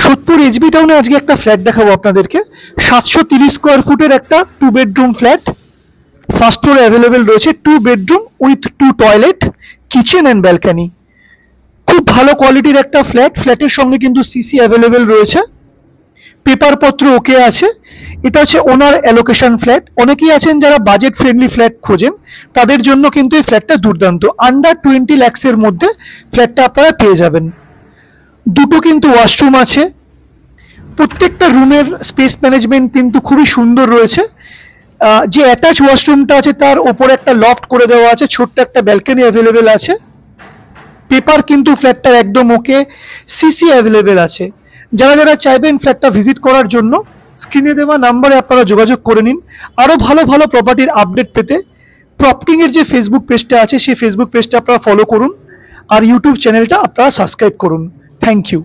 Sodepur HB টাউনে আজকে একটা ফ্ল্যাট দেখাবো আপনাদেরকে। 730 স্কোয়ার ফুটের একটা 2 বেডরুম ফ্ল্যাট। ফার্স্ট ফ্লোরে অ্যাভেলেবেল রয়েছে 2 bedroom with 2 toilet, kitchen and balcony. খুব ভালো কোয়ালিটির একটা ফ্ল্যাট। ফ্ল্যাটের সঙ্গে কিন্তু সিসি অ্যাভেলেবেল রয়েছে, পেপারপত্র ওকে আছে। এটা হচ্ছে ওনার অ্যালোকেশন ফ্ল্যাট। অনেকেই আছেন যারা বাজেট ফ্রেন্ডলি ফ্ল্যাট খোঁজেন, তাদের জন্য কিন্তু এই ফ্ল্যাটটা দুর্দান্ত। আন্ডার 20 লাখসের মধ্যে ফ্ল্যাটটা আপনারা পেয়ে যাবেন। দুটো কিন্তু ওয়াশরুম আছে। প্রত্যেকটা রুমের স্পেস ম্যানেজমেন্ট কিন্তু খুবই সুন্দর রয়েছে। যে অ্যাটাচ ওয়াশরুমটা আছে তার ওপরে একটা লফট করে দেওয়া আছে, ছোট্ট একটা ব্যালকনি অ্যাভেলেবেল আছে। পেপার কিন্তু ফ্ল্যাটটার একদম ওকে, সিসি অ্যাভেলেবেল আছে। যারা যারা চাইবেন ফ্ল্যাটটা ভিজিট করার জন্য স্ক্রিনে দেওয়া নাম্বারে আপনারা যোগাযোগ করে নিন। আরও ভালো ভালো প্রপার্টির আপডেট পেতে প্রপটিংয়ের যে ফেসবুক পেজটা আছে সেই ফেসবুক পেজটা আপনারা ফলো করুন, আর ইউটিউব চ্যানেলটা আপনারা সাবস্ক্রাইব করুন। Thank you.